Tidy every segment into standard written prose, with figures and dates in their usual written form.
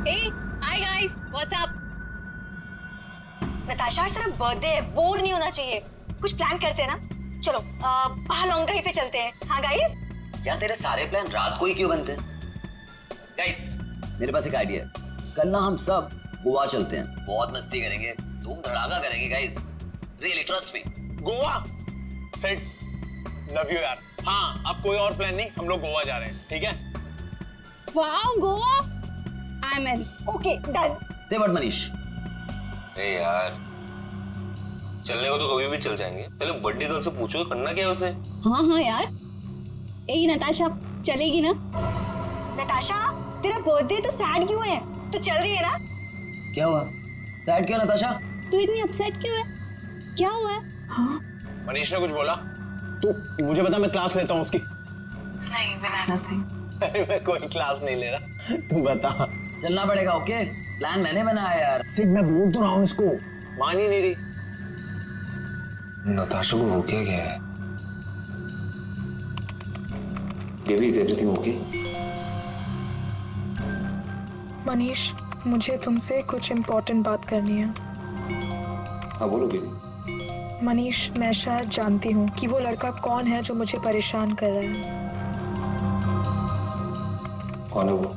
Hey, hi guys, what's up? Natasha आज तेरा birthday है, बोर नहीं होना चाहिए। कुछ प्लान करते हैं ना? चलो बाहर लॉन्ग ड्राइव पे चलते हैं। हाँ गाइस? यार तेरे सारे प्लान रात को ही क्यों बनते हैं? गाइस मेरे पास एक आइडिया है। कल ना हम सब गोवा चलते हैं, बहुत मस्ती करेंगे, धूम धड़ाका करेंगे guys. Really trust me. Goa set, love you यार। हाँ अब कोई और प्लान नहीं, हम लोग गोवा जा रहे हैं, ठीक है? Wow, Goa? I'm in. Okay done. से व्हाट मनीष? ए यार चलने को तो कभी भी चल जाएंगे, पहले बर्थडे गर्ल से पूछो करना क्या है उसे। हाँ यार। ए नताशा, चलेगी ना? नताशा तेरा बर्थडे तो सैड क्यों है? तो चल रही है ना? क्या हुआ? सैड क्यों नताशा? तू इतनी अपसेट क्यों है? क्या हुआ है? मनीष ने कुछ बोला? तू मुझे बता, मैं क्लास लेता हूँ उसकी। नहीं बनाना था। अरे मैं कोई क्लास नहीं ले रहा, तू बता। चलना पड़ेगा। ओके प्लान मैंने बनाया यार। सिट मैं बोल तो रहा हूँ इसको, मान ही नहीं रही। नताशा को हो क्या गया है? Baby is everything okay? Manish, मुझे तुमसे कुछ इम्पोर्टेंट बात करनी है। हाँ बोलो बेबी। मनीष, मैं शायद जानती हूँ कि वो लड़का कौन है जो मुझे परेशान कर रहा है। कौन है वो?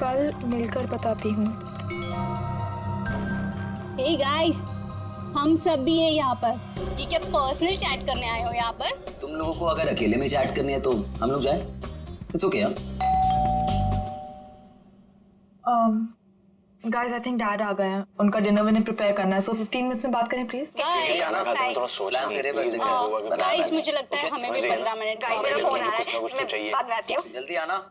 कल मिलकर बताती हूँ। Hey guys, हम सब भी हैं यहाँ पर। ये क्या पर्सनल चैट करने आए हो यहाँ पर? तुम लोगों को अगर अकेले में चैट करनी है तो हम लोग जाए। इट्स ओके यार। गाइस, आई थिंक डैड आ गए हैं। उनका डिनर विनर प्रिपेयर करना है, सो 15 मिनट्स में बात करें प्लीज। गाइस मुझे लगता है हमें भी 15 मिनट गाइस मेरा फोन आ रहा है, कुछ तो मैं चाहिए। बाद में आती हूँ। जल्दी आना।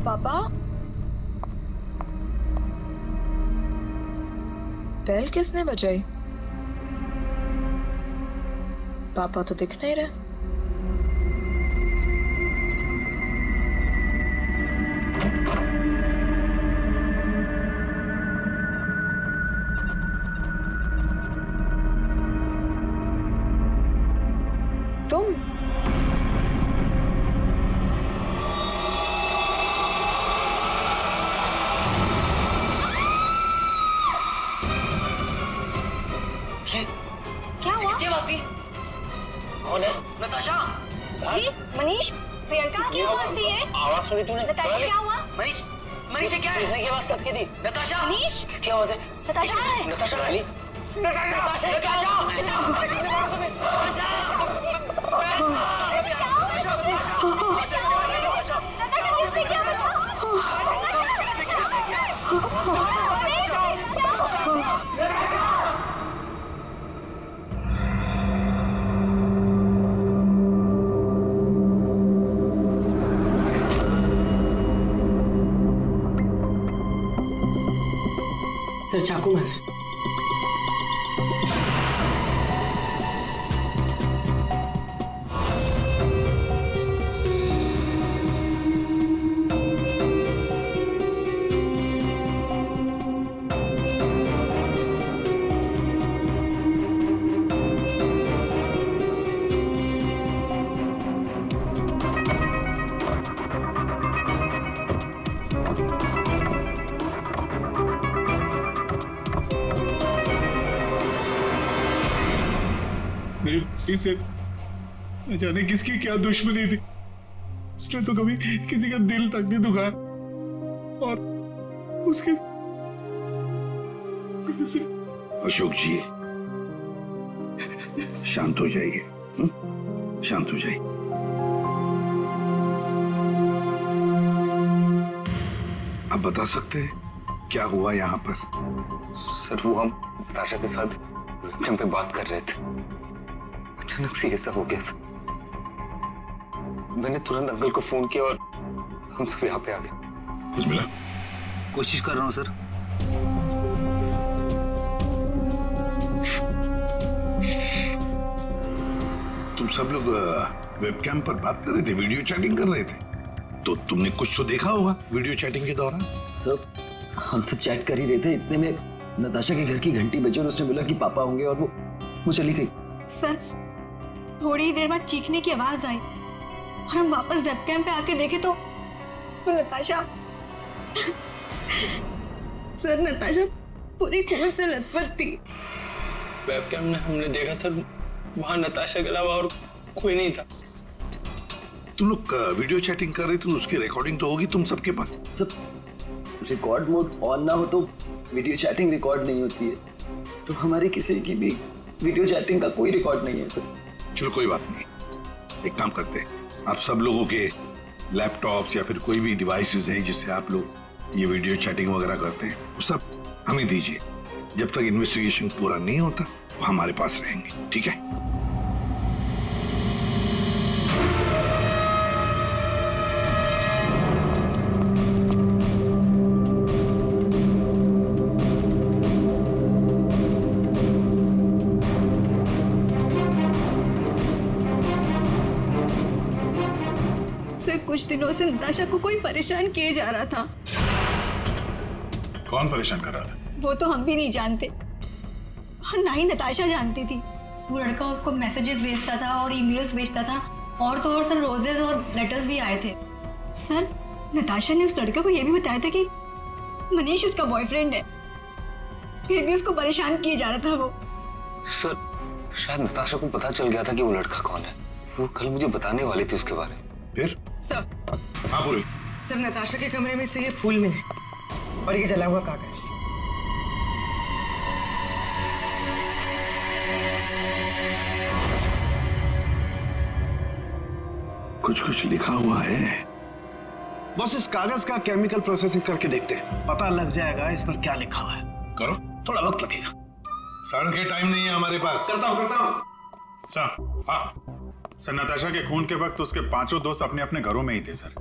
पापा, बेल किसने बजाई? पापा तो दिख नहीं रहे। तुम? क्या हुआ? किसकी आवाज थी? कौन है? नताशा। मनीष, प्रियंका किसकी आवाज थी ये? आवाज सुनी तूने? नताशा क्या हुआ? मनीष, मनीष ये क्या है? सीखने की आवाज किसकी थी? नताशा। मनीष? किसकी आवाज है? नताशा कहाँ है? नताशा। सर चाकू मारा। मेरे भाई से न जाने किसकी क्या दुश्मनी थी। उसने तो कभी किसी का दिल तक नहीं दुखाया और उसके वजह से। अशोक जी शांत हो जाइए, शांत हो जाइए। आप बता सकते हैं क्या हुआ यहाँ पर? सर वो हम नताशा के साथ वेबकैम पे बात कर रहे थे, अचानक से ऐसा हो गया सर। मैंने तुरंत अंकल को फोन किया और हम सब यहाँ पे आ गए। कुछ मिला? कोशिश कर रहा हूँ सर। तुम सब लोग वेबकैम पर बात कर रहे थे, वीडियो चैटिंग कर रहे थे, तो तुमने कुछ तो देखा होगा वीडियो चैटिंग के दौरान। सर हम सब चैट कर ही रहे थे, इतने में नताशा के घर की घंटी बजी और उसने बोला कि पापा होंगे और वो चली गई। सर थोड़ी ही देर बाद चीखने की आवाज आई और हम वापस वेबकैम पे आके देखे तो नताशा सर नताशा पूरी खून से लथपथ थी। वेबकैम में हमने देखा सर, वहां नताशा के अलावा और कोई नहीं था। तुम लोग वीडियो चैटिंग कर रहे थे, उसकी रिकॉर्डिंग तो होगी तुम सबके पास। सब रिकॉर्ड मोड ऑन ना हो तो वीडियो चैटिंग रिकॉर्ड नहीं होती है, तो हमारे किसी की भी वीडियो चैटिंग का कोई रिकॉर्ड नहीं है सर। चलो कोई बात नहीं, एक काम करते हैं, आप सब लोगों के लैपटॉप्स या फिर कोई भी डिवाइसेस हैं जिससे आप लोग ये वीडियो चैटिंग वगैरह करते हैं, वो सब हमें दीजिए। जब तक इन्वेस्टिगेशन पूरा नहीं होता वो हमारे पास रहेंगे, ठीक है? सर कुछ दिनों से नताशा को कोई परेशान किए जा रहा था। कौन परेशान कर रहा था? वो तो हम भी नहीं जानते और ना ही नताशा जानती थी। वो लड़का उसको मैसेजेस भेजता था और ईमेल्स भेजता था, और तो और सर रोजेस और लेटर्स भी आए थे। सर नताशा ने उस लड़के को ये भी बताया था कि मनीष उसका बॉयफ्रेंड है, फिर भी उसको परेशान किए जा रहा था वो। सर शायद नताशा को पता चल गया था कि वो लड़का कौन है। वो कल मुझे बताने वाली थी उसके बारे में। फिर सर हाँ बोलो। सर नताशा के कमरे में से ये फूल मिले और ये जला हुआ कागज। कुछ कुछ लिखा हुआ है। बस इस कागज का केमिकल प्रोसेसिंग करके देखते हैं, पता लग जाएगा इस पर क्या लिखा हुआ है। करो, थोड़ा वक्त लगेगा। सड़न के टाइम नहीं है हमारे पास। करता हूँ। सर हाँ सर, नताशा के खून के वक्त उसके पांचों दोस्त अपने अपने घरों में ही थे सर,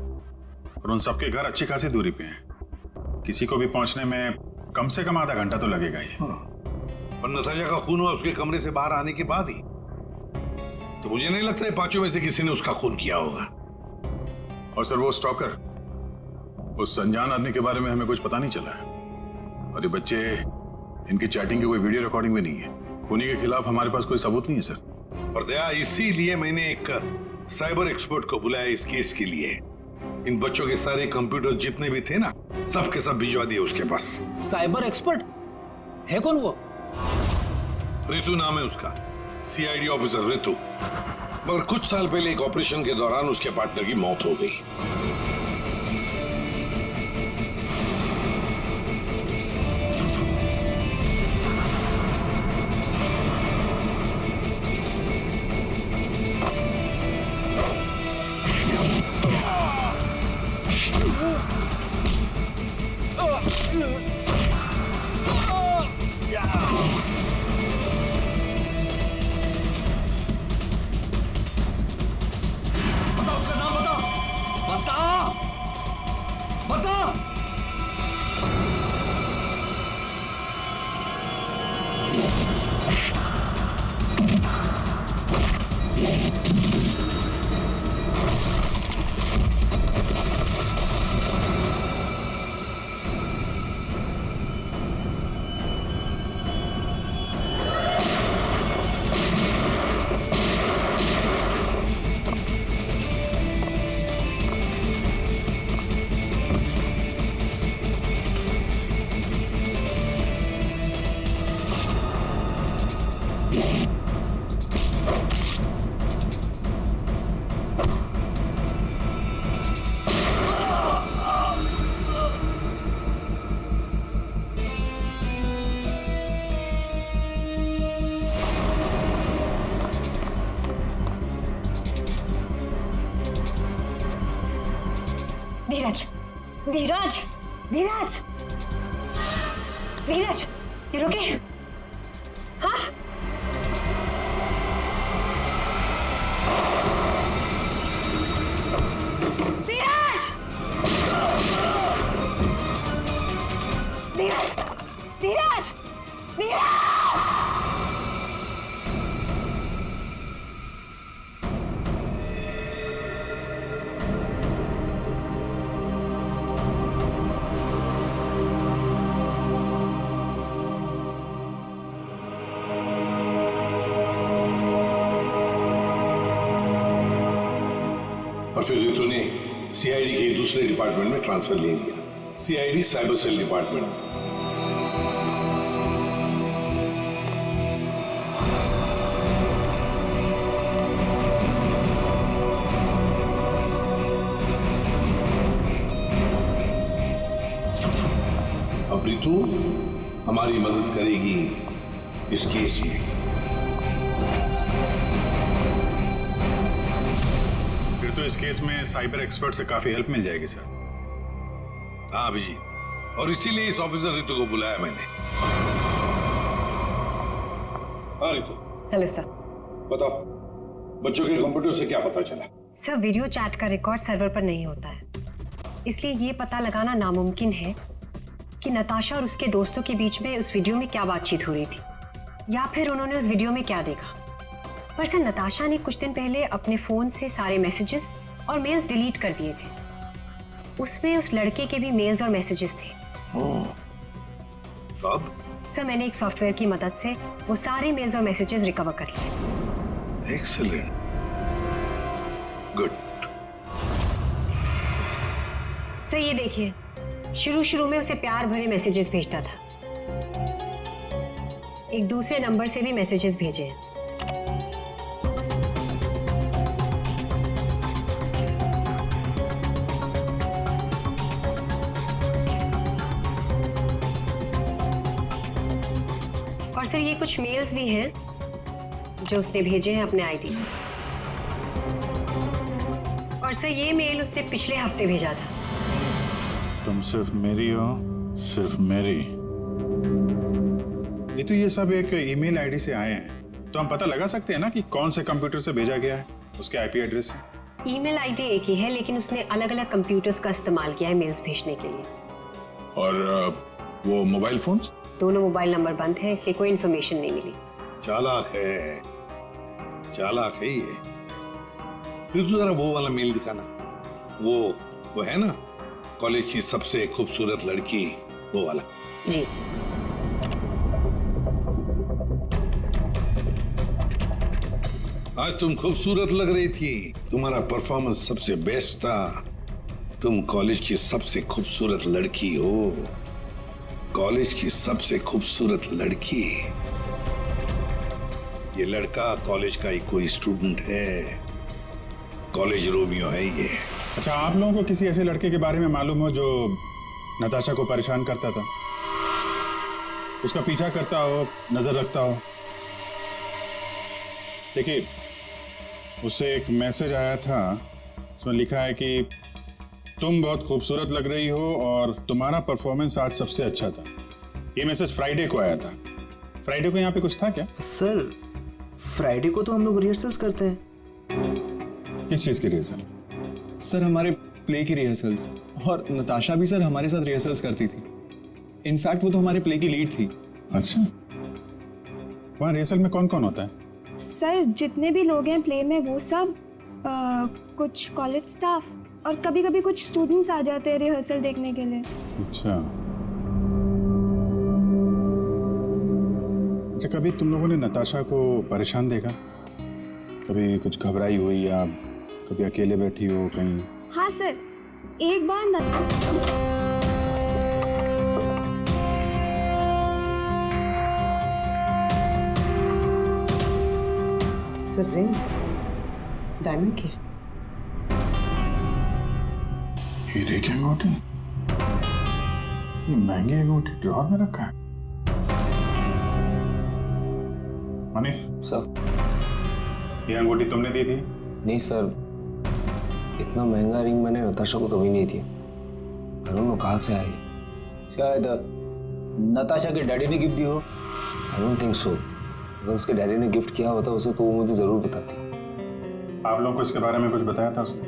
और उन सबके घर अच्छी खासी दूरी पे हैं। किसी को भी पहुंचने में कम से कम आधा घंटा तो लगेगा ही। और नताशा का खून हुआ उसके कमरे से बाहर आने के बाद ही, तो मुझे नहीं लगता है पांचों में से किसी ने उसका खून किया होगा। और सर वो स्टॉकर, उस अनजान आदमी के बारे में हमें कुछ पता नहीं चला है, और ये बच्चे, इनकी चैटिंग की कोई वीडियो रिकॉर्डिंग भी नहीं है। खूनी के खिलाफ हमारे पास कोई सबूत नहीं है सर। और दया, इसीलिए मैंने एक साइबर एक्सपर्ट को बुलाया इस केस के लिए। इन बच्चों के सारे कंप्यूटर जितने भी थे ना, सब के सब भिजवा दिए उसके पास। साइबर एक्सपर्ट है कौन वो? ऋतु नाम है उसका, सीआईडी ऑफिसर ऋतु। मगर कुछ साल पहले एक ऑपरेशन के दौरान उसके पार्टनर की मौत हो गई। धीरज, धीरज, धीरज, धीरज, ये रुके? हाँ? धीरज, धीरज, धीरज, धीरज। और फिर रितु ने सीआईडी के दूसरे डिपार्टमेंट में ट्रांसफर ले लिया, सीआईडी साइबर सेल डिपार्टमेंट में। अब रितु हमारी मदद करेगी इस केस में। फिर तो इस केस में साइबर एक्सपर्ट से काफी हेल्प मिल जाएगी सर। हाँ अभिजीत, और इसीलिए इस ऑफिसर रितु को बुलाया मैंने। हाँ रितु। Hello sir. बताओ, बच्चों के कंप्यूटर से क्या पता चला? सर, वीडियो चैट का रिकॉर्ड सर्वर पर नहीं होता है, इसलिए ये पता लगाना नामुमकिन है कि नताशा और उसके दोस्तों के बीच में उस वीडियो में क्या बातचीत हो रही थी, या फिर उन्होंने उस वीडियो में क्या देखा। पर सर, नताशा ने कुछ दिन पहले अपने फोन से सारे मैसेजेस और मेल्स डिलीट कर दिए थे। उसमें उस लड़के के भी मेल्स और मैसेजेस थे। कब? सर, मैंने एक सॉफ्टवेयर की मदद से वो सारे मेल्स और मैसेजेस रिकवर कर लिए। Excellent, good. सर ये देखिए, शुरू में उसे प्यार भरे मैसेजेस भेजता था। एक दूसरे नंबर से भी मैसेजेस भेजे हैं। और सर, ये कुछ मेल्स भी हैं जो उसने भेजे हैं अपने आईडी से। और सर, ये मेल उसने पिछले हफ्ते भेजा था। तुम सिर्फ मेरी हो, सिर्फ मेरी। ये तो ये सब एक ईमेल आईडी से आए हैं, तो हम पता लगा सकते हैं ना कि कौन से कंप्यूटर से भेजा गया है, उसके आईपी एड्रेस से। ईमेल आईडी एक ही है, लेकिन उसने अलग अलग कंप्यूटर्स का इस्तेमाल किया है मेल्स भेजने के लिए। और वो मोबाइल फोन्स? दोनों मोबाइल नंबर बंद है, इसलिए कोई इन्फॉर्मेशन नहीं मिली। चालाक है, चालाक है ये। फिर तो जरा वो वाला मेल दिखाना। वो है ना, कॉलेज की सबसे खूबसूरत लड़की, वो वाला। जी। आज तुम खूबसूरत लग रही थी, तुम्हारा परफॉर्मेंस सबसे बेस्ट था। तुम कॉलेज की सबसे खूबसूरत लड़की हो, कॉलेज की सबसे खूबसूरत लड़की। ये लड़का कॉलेज का ही कोई स्टूडेंट है, कॉलेज रोमियो है ये। अच्छा, आप लोगों को किसी ऐसे लड़के के बारे में मालूम हो जो नताशा को परेशान करता था, उसका पीछा करता हो, नजर रखता हो? देखिए, उससे एक मैसेज आया था, उसमें लिखा है कि तुम बहुत खूबसूरत लग रही हो और तुम्हारा परफॉर्मेंस आज सबसे अच्छा था। ये मैसेज फ्राइडे को आया था। फ्राइडे को यहाँ पे कुछ था क्या? सर, फ्राइडे को तो हम लोग रिहर्सल्स करते हैं। किस चीज की रिहर्सल? सर, हमारे प्ले की रिहर्सल्स। और नताशा भी सर हमारे साथ रिहर्सल्स करती थी। इनफैक्ट वो तो हमारे प्ले की लीड थी। अच्छा, वहाँ रिहर्सल में कौन कौन होता है? सर, जितने भी लोग हैं प्ले में वो सब, कुछ कॉलेज स्टाफ और कभी कभी कुछ स्टूडेंट्स आ जाते हैं रिहर्सल देखने के लिए। अच्छा, कभी तुम लोगों ने नताशा को परेशान देखा? कभी कुछ घबराई हुई या कभी अकेले बैठी हो कहीं? हाँ सर, एक बार सर, रिंग डायमंड की, हीरे की अंगूठी, ये महंगी अंगूठी ड्रॉर में रखा है। मनीष सर, ये अंगूठी तुमने दी थी? नहीं सर, इतना महंगा रिंग मैंने नताशा को कभी नहीं दिया। आई डोंट नो कहाँ से आई। शायद नताशा के डैडी ने गिफ्ट दी हो। I don't think so. अगर उसके डैडी ने गिफ्ट किया होता उसे तो वो मुझे जरूर बताती। आप लोगों को इसके बारे में कुछ बताया था उसने?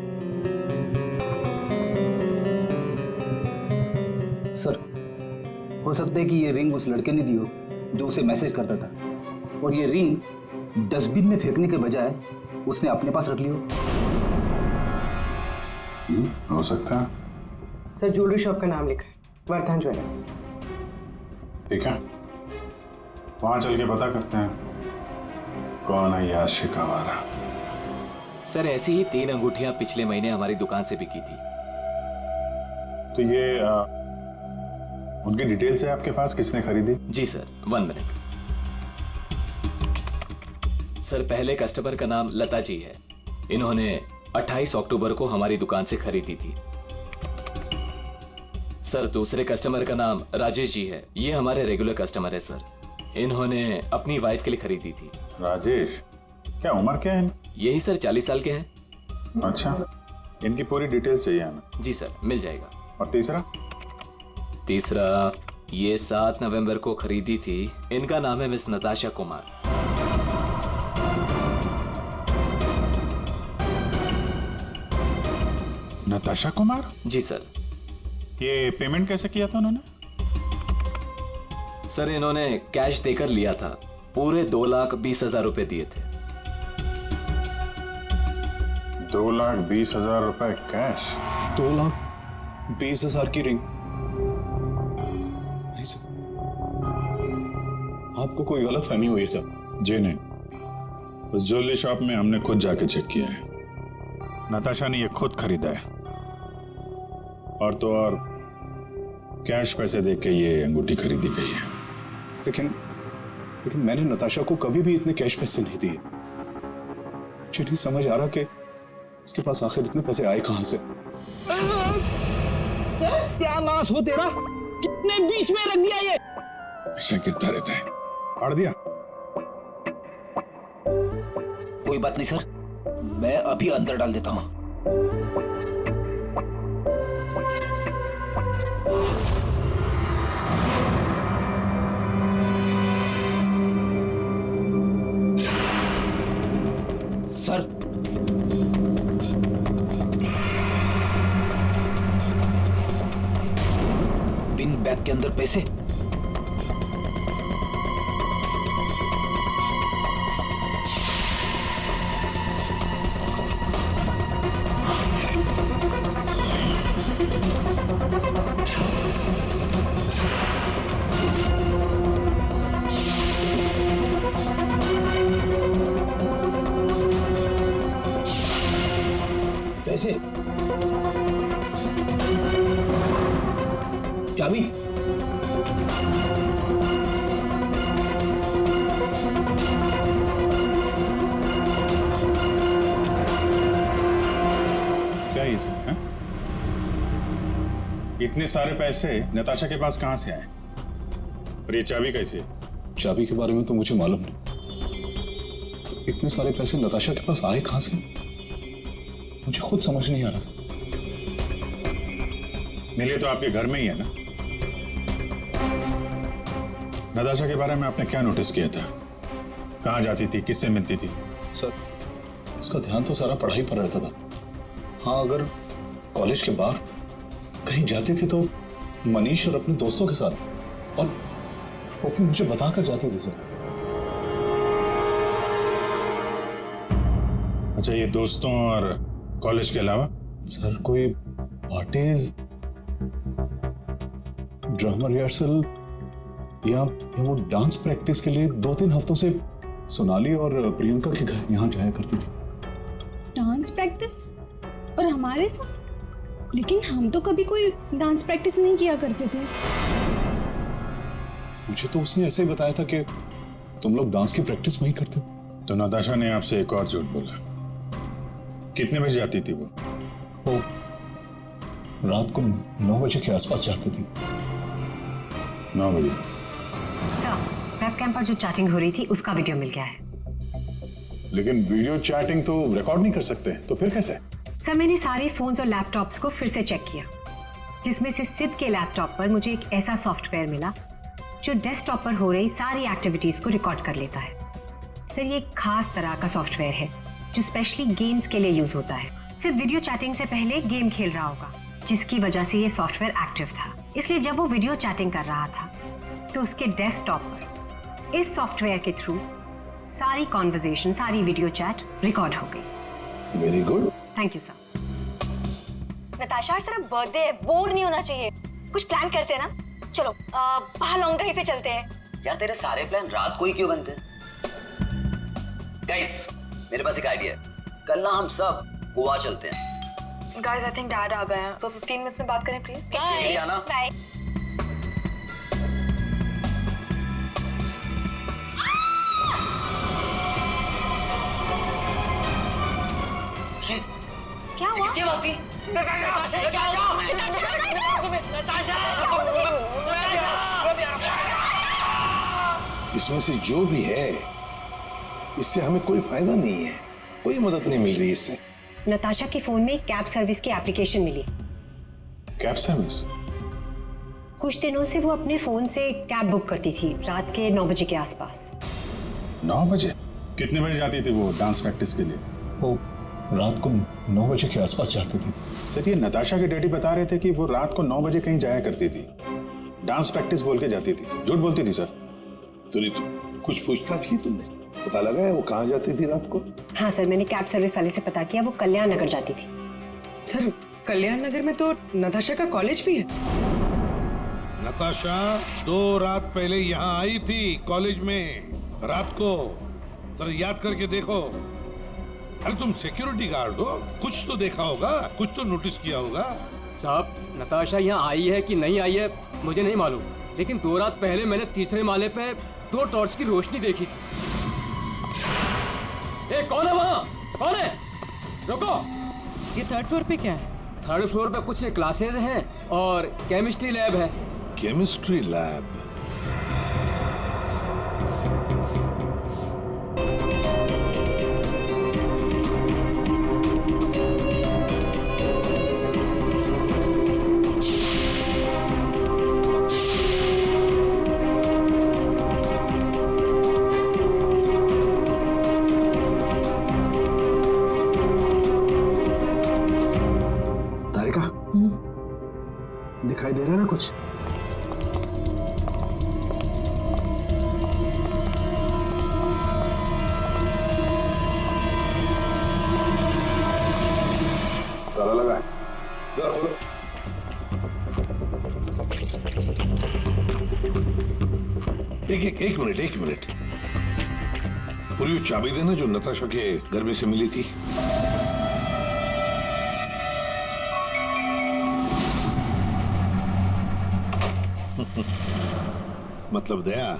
सर, हो सकता है कि ये रिंग उस लड़के ने दी हो जो उसे मैसेज करता था, और ये रिंग डस्टबिन में फेंकने के बजाय उसने अपने पास रख ली हो सकता है। सर, ज्वेलरी शॉप का नाम लिखा है, वर्धन ज्वेलर्स। ठीक है, वहां चल के पता करते हैं कौन है ये आशिक आवारा। सर ऐसी ही 3 अंगूठियां पिछले महीने हमारी दुकान से बिकी थी। तो ये उनकी डिटेल्स है आपके पास, किसने खरीदी? जी सर, 1 मिनट। सर पहले कस्टमर का नाम लता जी है। इन्होंने 28 अक्टूबर को हमारी दुकान से खरीदी थी। सर दूसरे कस्टमर का नाम राजेश जी है। ये हमारे रेगुलर कस्टमर है सर। इन्होंने अपनी वाइफ के लिए खरीदी थी। राजेश, क्या उम्र क्या है? यही सर 40 साल के हैं। अच्छा, इनकी पूरी डिटेल्स चाहिए हमें। जी सर, मिल जाएगा। और तीसरा ये 7 नवंबर को खरीदी थी। इनका नाम है मिस नताशा कुमार। नताशा कुमार? जी सर। ये पेमेंट कैसे किया था उन्होंने? सर इन्होंने कैश देकर लिया था। पूरे 2,20,000 रुपए दिए थे। 2,20,000 रुपए कैश? 2,20,000 की रिंग? नहीं सर, आपको कोई गलत फहमी हुई है सर। जी नहीं, उस ज्वेलरी शॉप में हमने खुद जाके चेक किया है। नताशा ने ये खुद खरीदा है, और तो और कैश पैसे देके के ये अंगूठी खरीदी गई है। लेकिन मैंने नताशा को कभी भी इतने कैश पैसे नहीं दिए। मुझे नहीं समझ आ रहा कि उसके पास आखिर इतने पैसे आए कहां से। क्या नाश हो तेरा, कितने बीच में रख दिया ये। हमेशा गिरता रहता है। फाड़ दिया? कोई बात नहीं सर, मैं अभी अंदर डाल देता हूं। सर पिन बैग के अंदर पैसे। पैसे, चाबी, क्या ये सब है? इतने सारे पैसे नताशा के पास कहां से आए? और ये चाबी कैसे है? चाबी के बारे में तो मुझे मालूम नहीं। इतने सारे पैसे नताशा के पास आए कहां से, मुझे खुद समझ नहीं आ रहा था। मिले तो आपके घर में ही है ना? नताशा के बारे में आपने क्या नोटिस किया था? कहाँ जाती थी, किससे मिलती थी? सर उसका ध्यान तो सारा पढ़ाई पर रहता था। हाँ, अगर कॉलेज के बाहर कहीं जाती थी तो मनीष और अपने दोस्तों के साथ, और वो भी मुझे बताकर जाती थी सर। अच्छा, ये दोस्तों और कॉलेज के अलावा? सर कोई पार्टीज, ड्रामा रिहर्सल या वो डांस प्रैक्टिस के लिए 2-3 हफ्तों से सोनाली और प्रियंका के घर यहाँ जाया करती थी। Dance practice? और हमारे साथ? लेकिन हम तो कभी कोई डांस प्रैक्टिस नहीं किया करते थे। मुझे तो उसने ऐसे ही बताया था कि तुम लोग डांस की प्रैक्टिस वहीं करते हो। तो नताशा ने आपसे एक और झूठ बोला। कितने बजे जाती थी वो? रात को 9 बजे के आसपास जाती थी। 9 बजे? वेबकैम पर जो चैटिंग हो रही थी उसका वीडियो मिल गया है। लेकिन वीडियो चैटिंग तो रिकॉर्ड नहीं कर सकते, तो फिर कैसे? सर मैंने सारे फोन्स और लैपटॉप्स को फिर से चेक किया, जिसमें से सिद के लैपटॉप पर मुझे एक ऐसा सॉफ्टवेयर मिला जो डेस्कटॉप पर हो रही सारी एक्टिविटीज को रिकॉर्ड कर लेता है। सर ये एक खास तरह का सॉफ्टवेयर है जो स्पेशली गेम्स के लिए यूज होता है। सिर्फ वीडियो चैटिंग से पहले गेम खेल रहा होगा, जिसकी वजह से ये सॉफ्टवेयर एक्टिव था। इसलिए जब वो वीडियो चैटिंग कर रहा था तो उसके डेस्कटॉप पर इस सॉफ्टवेयर के थ्रू सारी कॉन्वर्सेशन, सारी वीडियो चैट रिकॉर्ड हो गई। Very good, thank you sir. Natasha, आज तेरा बर्थडे है, बोर नहीं होना चाहिए। कुछ प्लान करते हैं ना? चलो बाहर लॉन्ग ड्राइव पे चलते हैं। यार तेरे सारे प्लान रात को ही क्यों बनते हैं? गाइस, मेरे पास एक आइडिया है। कल ना हम सब गोवा चलते हैं। गाइस आई थिंक डैड आ गए हैं, तो 15 मिनट्स में बात करें प्लीज। Ready, आना? क्या हुआ? किसकी आवाज थी? नताशा! नताशा! इसमें से जो भी है, इससे हमें कोई फायदा नहीं है, कोई मदद नहीं मिल रही इससे। नताशा के फोन में कैब सर्विस की एप्लीकेशन मिली। Cab service? कुछ दिनों से वो अपने फोन से कैब बुक करती थी रात के 9 बजे के आसपास। 9 बजे? कितने बजे जाती थी वो डांस प्रैक्टिस के लिए? वो रात को 9 बजे के आसपास जाती थी। सर, ये नताशा के डैडी बता रहे थे कि वो रात को 9 बजे कहीं जाया करती थी, डांस प्रैक्टिस बोल के जाती थी। झूठ बोलती थी सर? तो कुछ पूछताछ की तुमने? पता लगा है वो कहाँ जाती थी रात को? हाँ सर, मैंने कैब सर्विस वाले से पता किया, वो कल्याण नगर जाती थी। सर, कल्याण नगर में तो नताशा का कॉलेज भी है। नताशा 2 रात पहले यहाँ आई थी कॉलेज में, रात को। जरा याद करके देखो। अरे तुम सिक्योरिटी गार्ड हो, कुछ तो देखा होगा, कुछ तो नोटिस किया होगा। साहब, नताशा यहाँ आई है कि नहीं आई है मुझे नहीं मालूम, लेकिन 2 रात पहले मैंने तीसरे माले पे 2 टॉर्च की रोशनी देखी थी। ए, कौन है वहाँ? कौन है? रुको। ये 3rd फ्लोर पे क्या है? 3rd फ्लोर पे कुछ क्लासेस हैं और केमिस्ट्री लैब है। Chemistry lab? दिखाई दे रहा है ना कुछ? ताला लगा है। एक मिनट। पूरी वो चाबी देना जो नताशा के घर में से मिली थी। मतलब दया,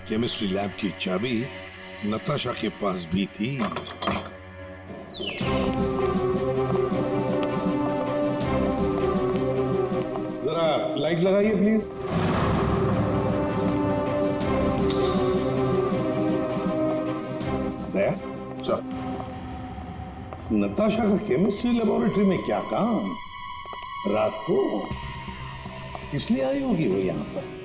केमिस्ट्री लैब की चाबी नताशा के पास भी थी। जरा लाइट लगाइए प्लीज। दया सर, नताशा का केमिस्ट्री लेबोरेटरी में क्या काम? रात को इसलिए आई होगी वो यहाँ पर।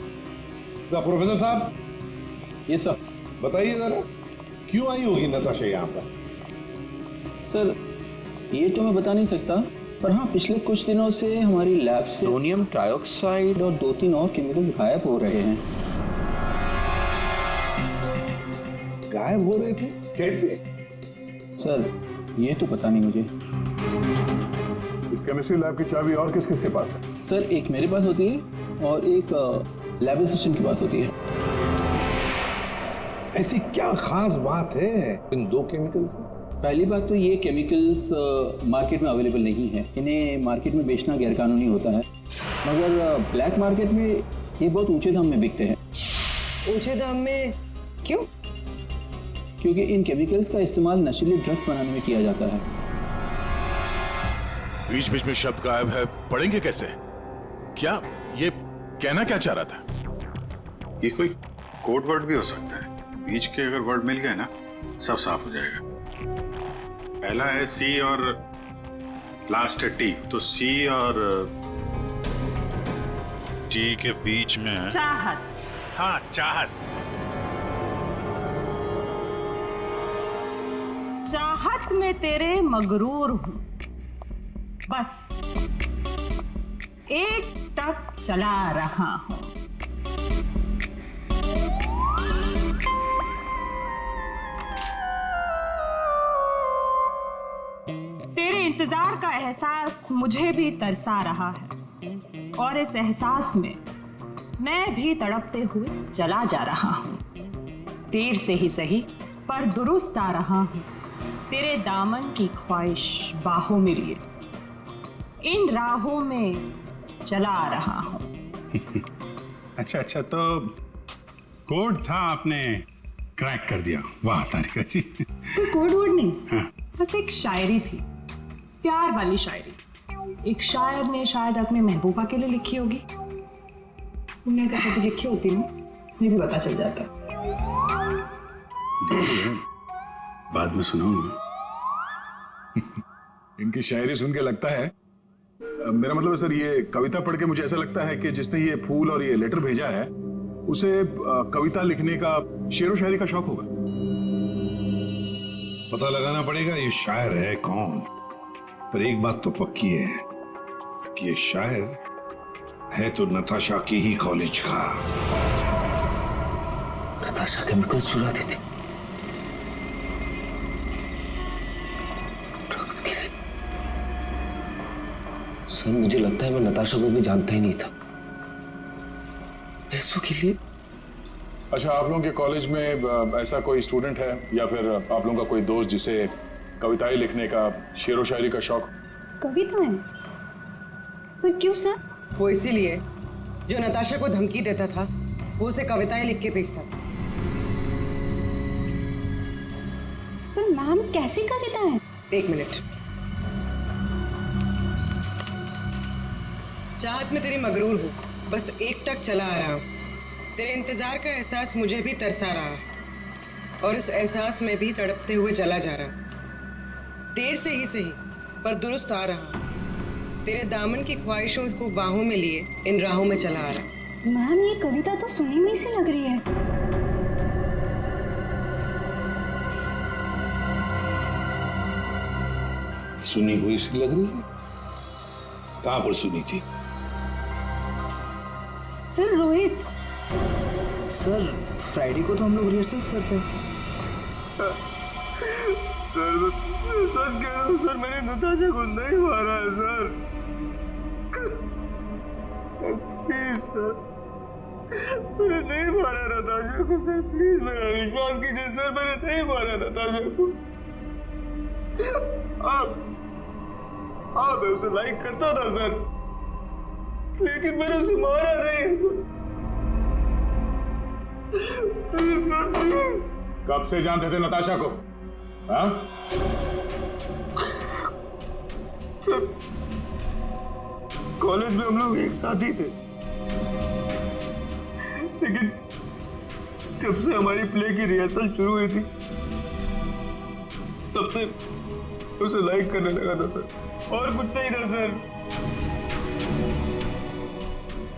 प्रोफेसर साहब। ये सर, बताइए जरा, क्यों आई होगी नताशा यहाँ पर? सर, ये तो मैं बता नहीं सकता, पर हाँ, पिछले कुछ दिनों से हमारी लैब से सोडियम ट्राइऑक्साइड और 2-3 और केमिकल गायब हो रहे हैं। गायब हो रहे थे? कैसे? सर, ये तो पता नहीं मुझे। इस केमिस्ट्री लैब की चाबी और किस किस के पास है? सर, एक मेरे पास होती है और एक लैब असिस्टेंट के पास होती है। ऐसी क्या खास बात है इन 2 केमिकल्स में? पहली बात तो ये केमिकल्स मार्केट में अवेलेबल नहीं है, इन्हें मार्केट में बेचना गैरकानूनी होता है, मगर ब्लैक मार्केट में ये बहुत ऊंचे दाम में बिकते हैं। ऊंचे दाम में क्यों? क्योंकि इन केमिकल्स का इस्तेमाल नशीले ड्रग्स बनाने में किया जाता है। बीच बीच में शब्द गायब है, पढ़ेंगे कैसे? क्या ये कहना क्या चाह रहा था? ये कोई कोड वर्ड भी हो सकता है, बीच के अगर वर्ड मिल गए ना सब साफ हो जाएगा। पहला है सी और लास्ट है टी, तो सी और टी के बीच में है चाहत। हाँ, चाहत। चाहत में तेरे मगरूर हूं, बस एक टक चला रहा हूं। तेरे इंतजार का एहसास मुझे भी तरसा रहा है और इस एहसास में मैं भी तड़पते हुए चला जा रहा हूं। देर से ही सही पर दुरुस्त आ रहा हूं। तेरे दामन की ख्वाहिश बाहों में लिए इन राहों में चला आ रहा हूं। अच्छा अच्छा, तो कोड था, आपने क्रैक कर दिया। वाह तारिका जी। कोई कोड वोड नहीं, हाँ। बस एक शायरी थी, प्यार वाली शायरी। एक शायर ने शायद अपने महबूबा के लिए लिखी होगी। उन्हें तो कभी लिखी होती ना, ये भी पता चल जाता। बाद में सुनाऊंगा। इनकी शायरी सुन के लगता है, मेरा मतलब है सर, ये कविता पढ़ के मुझे ऐसा लगता है कि जिसने ये फूल और ये लेटर भेजा है उसे कविता लिखने का, शेर व शायरी का शौक होगा। पता लगाना पड़ेगा ये शायर है कौन, पर एक बात तो पक्की है कि ये शायर है तो नताशा की ही कॉलेज का। नताशा केमिकल्स चुराती थी ड्रग्स के लिए। सर मुझे लगता है मैं नताशा को भी जानता ही नहीं था। पैसों के लिए। अच्छा, आप लोगों के कॉलेज में ऐसा कोई स्टूडेंट है या फिर आप लोगों का कोई दोस्त जिसे कविताएं लिखने का, शेर व शायरी का शौक? कविताएं? पर क्यों सर? वो इसीलिए जो नताशा को धमकी देता था वो उसे कविताएं लिख के भेजता था। पर मैम कैसी कविताएं? एक मिनट। चाहत में तेरी मगरूर हूँ, बस एक टक चला आ रहा हूँ। तेरे इंतजार का एहसास मुझे भी तरसा रहा और इस एहसास में भी तड़पते हुए जला जा रहा। देर से ही सही पर दुरुस्त आ रहा। तेरे दामन की ख्वाहिशों को बाहों में लिए इन राहों में चला आ रहा। मैम ये कविता तो सुनी हुई सी लग रही है। सुनी हुई सी लग रही है? कहां पर सुनी थी? सर रोहित। सर फ्राइडे को तो हम लोग रिहर्सल्स करते हैं। सर सच कह रहा हूँ सर, मैंने नताशा को नहीं मारा है सर। प्लीज सर, मैंने नहीं मारा नताशा को सर, प्लीज मेरा विश्वास कीजिए सर, मैंने नहीं मारा नताशा को। मैं उसे लाइक करता था सर, लेकिन मैंने उसे मारा नहीं है सर। Please sir, please. कब से जानते थे नताशा को? हाँ? सर कॉलेज में हम लोग एक साथ ही थे, लेकिन जब से हमारी प्ले की रिहर्सल शुरू हुई थी तब से उसे लाइक करने लगा था सर, और कुछ नहीं था सर।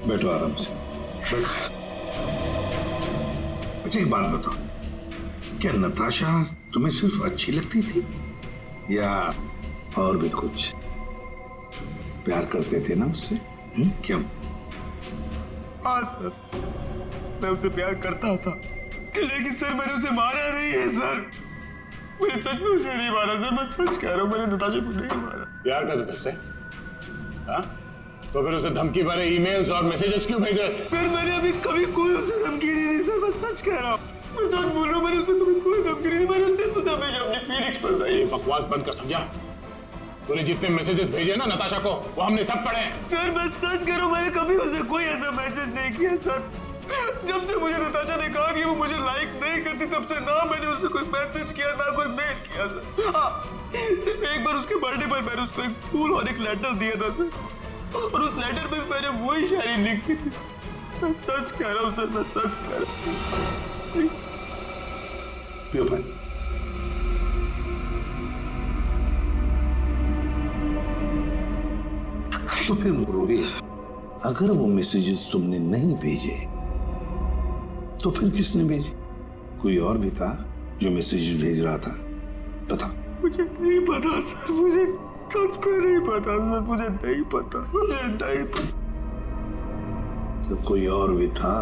बैठो आराम से, बैठो। अच्छा एक बात बताओ, क्या नताशा तुम्हें सिर्फ अच्छी लगती थी या और भी कुछ? प्यार करते थे ना उससे? क्यों? हाँ सर, मैं उसे प्यार करता था, लेकिन सर मैंने उसे मारा नहीं है सर। मैंने सच में उसे नहीं मारा सर, मैं सच कह रहा हूँ, मैंने नताशा को नहीं मारा। प्यार करते थे उससे? हाँ? तो फिर उसे धमकी भरे ईमेल्स और मैसेजेस क्यों भेज रहे? सर मैंने अभी कभी कोई उसे धमकी नहीं दी सर, मैं सच कह रहा हूँ, मैं सच बोल रहा हूँ, मैंने उसे कभी कोई धमकी नहीं दी, मैंने सिर्फ उसे हमेशा अपनी फीलिंग्स बताई। बकवास बंद कर, समझा? तूने जितने मैसेजेस भेजे ना नताशा को, वो हमने सब पढ़े। सर मैं सच कह रहा हूँ, मैंने कभी उसे कोई ऐसा मैसेज नहीं किया सर। जब से मुझे नताशा ने कहा कि वो मुझे लाइक नहीं करती, तब से ना मैंने उसे कोई मैसेज किया ना कोई मेल किया सर। हाँ, सिर्फ एक बार उसके बर्थडे पर मैंने उसको एक फूल और एक लेटर दिया था सर, और उस लेटर में मैंने वही शायरी लिखी थी सर। मैं सच कह रहा हूँ सर, मैं सच कह रहा हूँ। पियो पानी। तो फिर रोहित, अगर वो मैसेजेस तुमने नहीं भेजे तो फिर किसने भेजे? कोई और भी था जो मैसेजेस भेज रहा था? बता। मुझे नहीं पता सर, मुझे सच में नहीं पता सर, मुझे नहीं पता, मुझे नहीं पता। तो कोई और भी था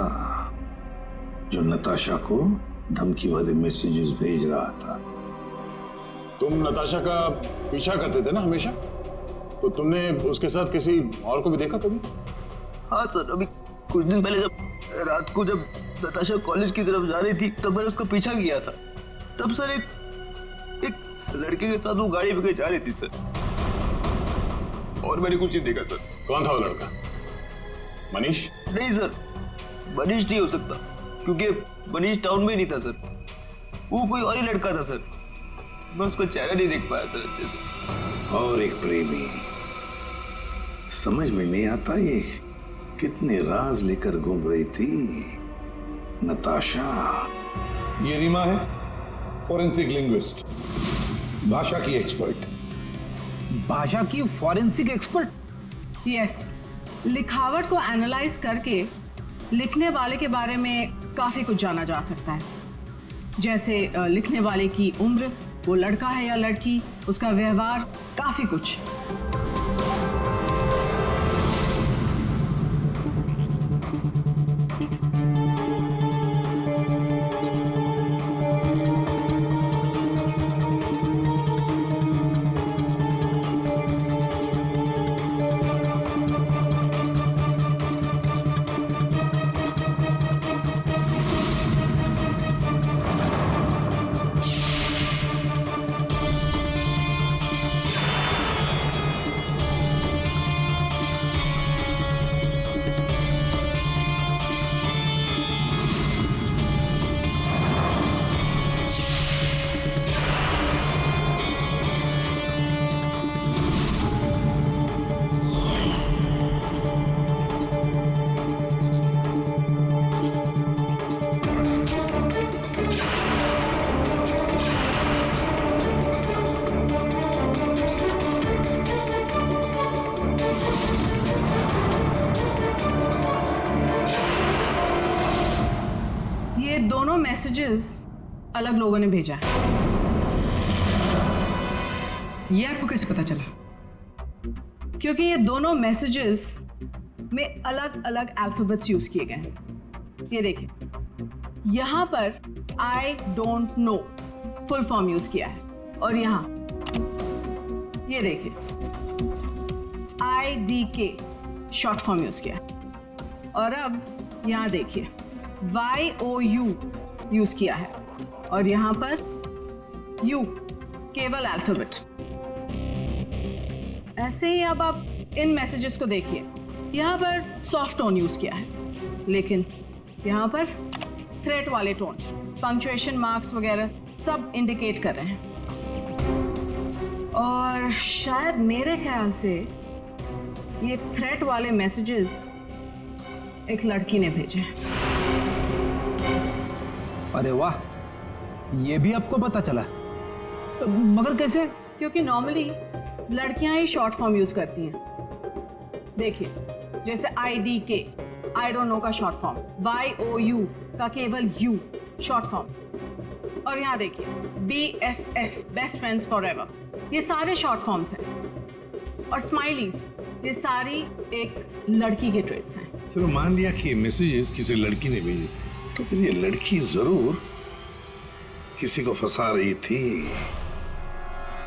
जो नताशा को धमकी भरे मैसेजेस भेज रहा था? तुम नताशा का पीछा करते थे ना हमेशा, तो तुमने उसके साथ किसी और को भी देखा कभी? हाँ सर, अभी कुछ दिन पहले जब रात को जब नताशा कॉलेज की तरफ जा रही थी तब मैंने उसका पीछा किया था। तब सर एक लड़के के साथ वो गाड़ी पे जा रही थी सर, और मैंने कुछ नहीं देखा सर। कौन था वो लड़का? मनीष? नहीं सर, मनीष नहीं हो सकता, क्योंकि मनीष टाउन में ही नहीं था सर, वो कोई और ही लड़का था सर। मैं उसका चेहरा नहीं देख पाया सर अच्छे से। और एक प्रेमी, समझ में नहीं आता ये कितने राज लेकर घूम रही थी नताशा। ये रीमा है, फॉरेंसिक लिंग्विस्ट, भाषा की एक्सपर्ट। भाषा की फॉरेंसिक एक्सपर्ट? यस, लिखावट को एनालाइज करके लिखने वाले के बारे में काफी कुछ जाना जा सकता है, जैसे लिखने वाले की उम्र, वो लड़का है या लड़की, उसका व्यवहार, काफी कुछ। ये दोनों मैसेजेस अलग लोगों ने भेजा है। ये आपको कैसे पता चला? क्योंकि ये दोनों मैसेजेस में अलग अलग अल्फाबेट्स यूज किए गए हैं। ये देखिए, यहां पर I don't know full form use किया है, और यहां ये देखिए IDK शॉर्ट फॉर्म यूज किया है, और अब यहां देखिए YOU यूज किया है, और यहां पर U केवल अल्फाबेट। ऐसे ही अब आप इन मैसेजेस को देखिए, यहां पर सॉफ्ट टोन यूज किया है, लेकिन यहां पर थ्रेट वाले टोन, पंक्चुएशन मार्क्स वगैरह सब इंडिकेट कर रहे हैं। और शायद मेरे ख्याल से ये थ्रेट वाले मैसेजेस एक लड़की ने भेजे हैं। अरे वाह, ये भी आपको पता चला? मगर कैसे? क्योंकि नॉर्मली लड़कियां ही शॉर्ट फॉर्म यूज करती हैं। देखिए, जैसे IDK आई डोंट नो का शॉर्ट फॉर्म, YOU का केवल U शॉर्ट फॉर्म, और यहाँ देखिए BFF बेस्ट फ्रेंड्स फॉरएवर, ये सारे शॉर्ट फॉर्म्स हैं। और स्माइलीज, ये सारी एक लड़की के ट्रेट्स हैं। चलो मान लिया कि मैसेजेस किसी लड़की ने भेजे, तो फिर ये लड़की जरूर किसी को फंसा रही थी।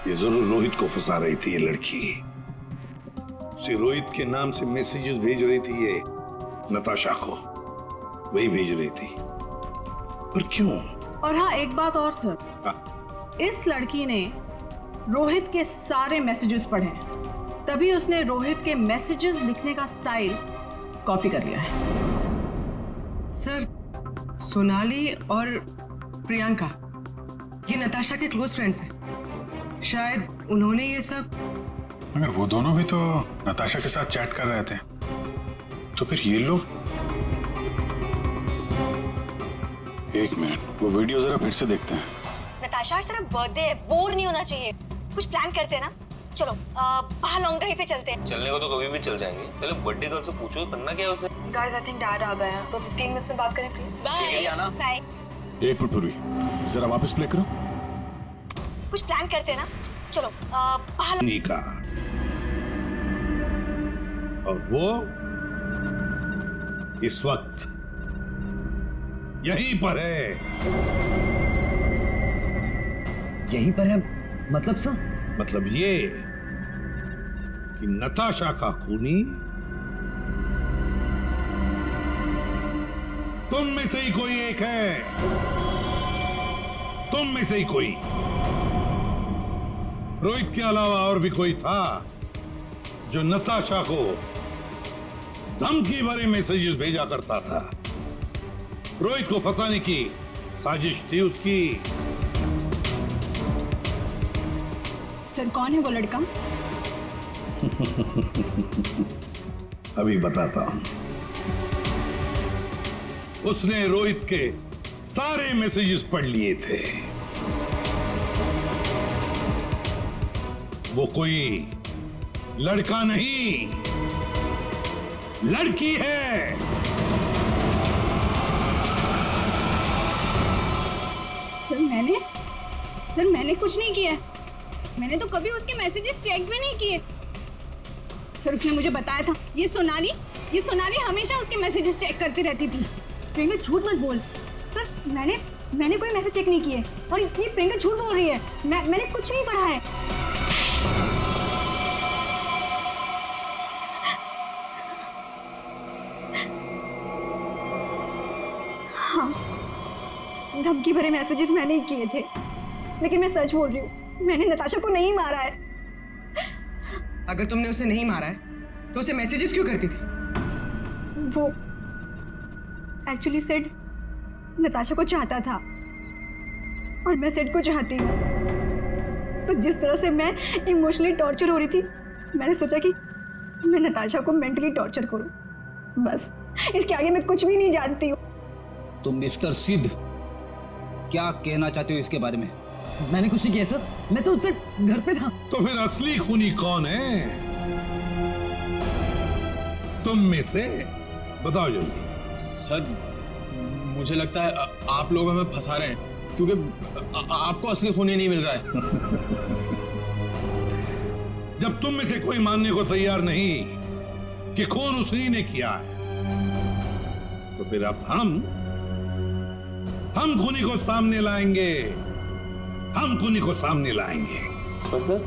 ये जरूर रोहित को फंसा रही थी। ये लड़की उसे रोहित के नाम से मैसेजेस भेज रही थी, ये नताशा को वही भेज रही थी। पर क्यों? और हाँ, एक बात और सर, इस लड़की ने रोहित के सारे मैसेजेस पढ़े हैं, तभी उसने रोहित के मैसेजेस लिखने का स्टाइल कॉपी कर लिया है। सर, सोनाली और प्रियंका ये नताशा के क्लोज फ्रेंड्स हैं, शायद उन्होंने ये सब। मगर वो दोनों भी तो नताशा के साथ चैट कर रहे थे, तो फिर ये लोग। एक मिनट, वो वीडियो जरा फिर से देखते हैं। नताशा, आज तेरा बर्थडे है, बोर नहीं होना चाहिए, कुछ प्लान करते हैं ना। चलो बाहर लॉन्ग ड्राइव पे चलते हैं। चलने को तो कभी भी चल जाएंगे, पहले बर्थडे गर्ल से पूछो करना क्या है उसे। गाइस, आई थिंक डैड आ गए हैं, तो 15 मिनट्स में बात करें प्लीज। Bye bye. एक मिनट पूर्वी, जरा वापस प्ले करो। कुछ प्लान करते हैं ना, चलो बाहर। नीका, और वो इस वक्त यहीं पर है। यहीं पर है मतलब सर? मतलब ये कि नताशा का खूनी तुम में से ही कोई एक है। तुम में से ही कोई। रोहित के अलावा और भी कोई था जो नताशा को धमकी भरे मैसेजेस भेजा करता था? रोहित को फंसाने की साजिश थी उसकी। सर कौन है वो लड़का? अभी बताता हूं। उसने रोहित के सारे मैसेजेस पढ़ लिए थे। वो कोई लड़का नहीं, लड़की है। सर मैंने कुछ नहीं किया। मैंने तो कभी उसके मैसेजेस चेक भी नहीं किए। सर उसने मुझे बताया था ये सोनाली हमेशा उसके मैसेजेस चेक करती रहती थी। प्रियंका झूठ मत बोल। सर मैंने कोई मैसेज चेक नहीं किए और ये प्रियंका झूठ बोल रही है। मैंने कुछ नहीं पढ़ा है। हाँ, धमकी भरे मैसेजेस मैंने ही किए थे, लेकिन मैं सच बोल रही हूँ, मैंने नताशा को नहीं मारा है। अगर तुमने उसे नहीं मारा है तो उसे मैसेजेस क्यों करती थी? वो एक्चुअली सेड नताशा को चाहता था और मैं सेड को चाहती हूँ। तो जिस तरह से मैं इमोशनली टॉर्चर हो रही थी, मैंने सोचा कि मैं नताशा को मेंटली टॉर्चर करूँ। बस इसके आगे मैं कुछ भी नहीं जानती हूँ। तो मिस्टर सिद्ध क्या कहना चाहते हो इसके बारे में? मैंने कुछ नहीं किया सर, मैं तो उधर घर पे था। तो फिर असली खूनी कौन है? तुम में से बताओ जल्दी। सर मुझे लगता है आप लोग हमें फंसा रहे हैं, क्योंकि आपको असली खूनी नहीं मिल रहा है। जब तुम में से कोई मानने को तैयार नहीं कि खून उसी ने किया है, तो फिर अब हम खूनी को सामने लाएंगे। हम खूनी को सामने लाएंगे। पर सर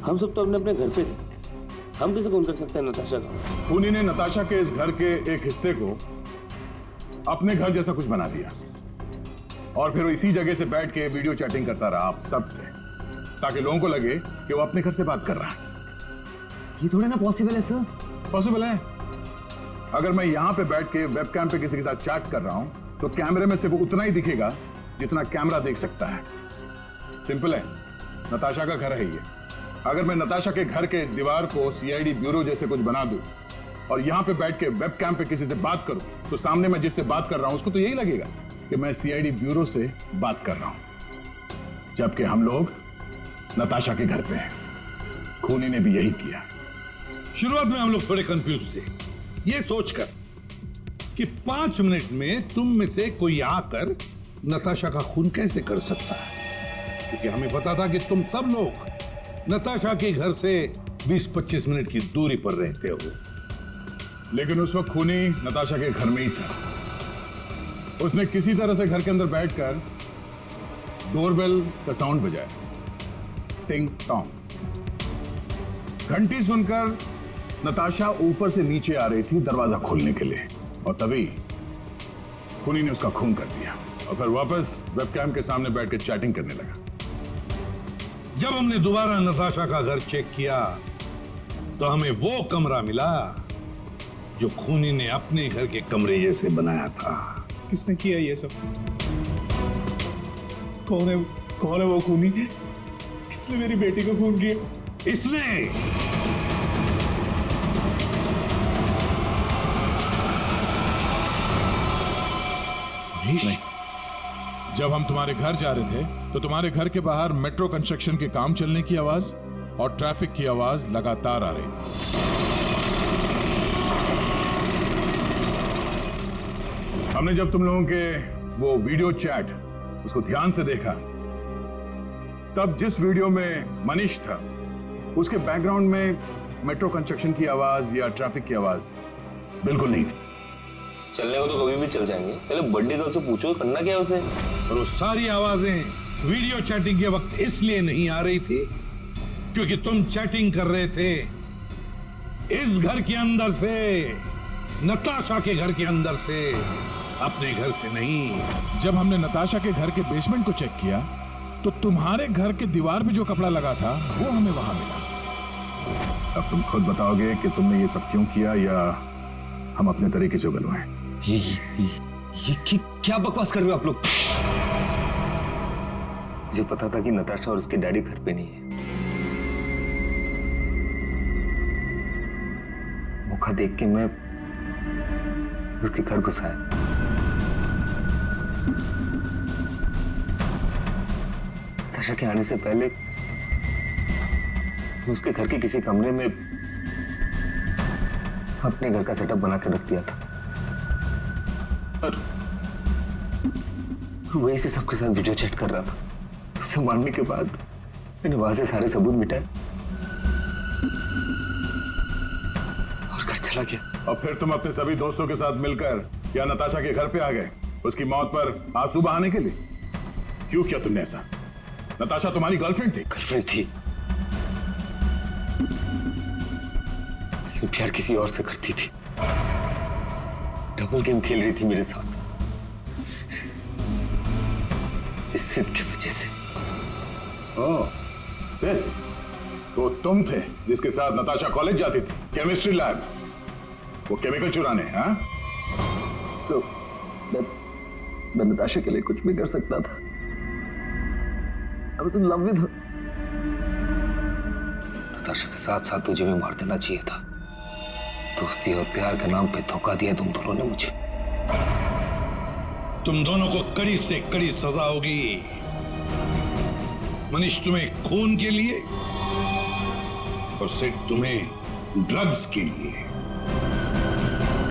हम सब तो अपने घर पे थे, हम कैसे खून कर सकते हैं नताशा का? खूनी ने नताशा के इस घर के एक हिस्से को अपने घर जैसा कुछ बना दिया और फिर वो इसी जगह से बैठ के वीडियो चैटिंग करता रहा आप सबसे, ताकि लोगों को लगे कि वो अपने घर से बात कर रहा है। ये थोड़ा ना पॉसिबल है सर। पॉसिबल है। अगर मैं यहां पे बैठ के वेबकैम पे किसी के साथ चैट कर रहा हूं तो कैमरे में सिर्फ उतना ही दिखेगा जितना कैमरा देख सकता है। सिंपल है, नताशा का घर है ये। अगर मैं नताशा के घर के इस दीवार को सीआईडी ब्यूरो जैसे कुछ बना दूं और यहां पे बैठ के वेबकैम पे किसी से बात करूं, तो सामने मैं जिससे बात कर रहा हूं उसको तो यही लगेगा कि मैं सीआईडी ब्यूरो से बात कर रहा हूं, जबकि हम लोग नताशा के घर पे हैं। खूनी ने भी यही किया। शुरुआत में हम लोग थोड़े कंफ्यूज थे, ये सोचकर कि 5 मिनट में तुम में से कोई आकर नताशा का खून कैसे कर सकता है, क्योंकि हमें पता था कि तुम सब लोग नताशा के घर से 20-25 मिनट की दूरी पर रहते हो। लेकिन उस वक्त खूनी नताशा के घर में ही था। उसने किसी तरह से घर के अंदर बैठकर डोरबेल का साउंड बजाया, टिंग टोंग। घंटी सुनकर नताशा ऊपर से नीचे आ रही थी दरवाजा खोलने के लिए, और तभी खूनी ने उसका खून कर दिया और फिर वापस वेबकैम के सामने बैठ के चैटिंग करने लगा। जब हमने दोबारा नताशा का घर चेक किया तो हमें वो कमरा मिला जो खूनी ने अपने घर के कमरे जैसे बनाया था। किसने किया ये सब? कौन है वो खूनी? किसने मेरी बेटी को खून किया? इसने। नहीं। जब हम तुम्हारे घर जा रहे थे तो तुम्हारे घर के बाहर मेट्रो कंस्ट्रक्शन के काम चलने की आवाज और ट्रैफिक की आवाज लगातार आ रही थी। हमने जब तुम लोगों के वो वीडियो चैट उसको ध्यान से देखा, तब जिस वीडियो में मनीष था उसके बैकग्राउंड में मेट्रो कंस्ट्रक्शन की आवाज या ट्रैफिक की आवाज बिल्कुल नहीं थी। चलने को तो कभी भी चल जाएंगे, पहले बर्थडे गर्ल से पूछो करना क्या है उसे। और वो सारी आवाजें वीडियो चैटिंग के वक्त इसलिए नहीं आ रही थी क्योंकि तुम चैटिंग कर रहे थे इस घर के अंदर से, नताशा के घर के अंदर से, अपने घर से नहीं। जब हमने नताशा के घर के बेसमेंट को चेक किया तो तो तुम्हारे घर के दीवार पे जो कपड़ा लगा था वो हमें वहां मिला। अब तुम खुद बताओगे कि तुमने ये सब क्यों किया या हम अपने तरीके से उगलवाएं? ये क्या बकवास कर रहे हो आप लोग? मुझे पता था कि नताशा और उसके डैडी घर पे नहीं है। मौका देख के मैं उसके घर घुस आया। नताशा के आने से पहले मैं उसके घर के किसी कमरे में अपने घर का सेटअप बना के रख दिया था और वहीं से सबके साथ वीडियो चैट कर रहा था। उससे मारने के बाद मैंने वहां से सारे सबूत मिटाए और घर चला गया। और फिर तुम अपने सभी दोस्तों के साथ मिलकर क्या नताशा के घर पे आ गए उसकी मौत पर आंसू बहाने के लिए? क्यों किया तुमने ऐसा? नताशा तुम्हारी गर्लफ्रेंड थी। गर्लफ्रेंड थी, लेकिन प्यार किसी और से करती थी। डबल गेम खेल रही थी मेरे साथ, इस सिद्ध की वजह से। ओह, सिद्ध? तो तुम थे जिसके साथ नताशा कॉलेज जाती थी, केमिस्ट्री लैब, वो केमिकल चुराने? हाँ? So, मैं नताशा के लिए कुछ भी कर सकता था। I was in love with her. Natasha के साथ साथ तुझे भी मार देना चाहिए था। दोस्ती और प्यार के नाम पे धोखा दिया तुम दोनों ने मुझे। तुम दोनों को कड़ी से कड़ी सजा होगी। मनीष तुम्हें खून के लिए और सिड तुम्हें ड्रग्स के लिए।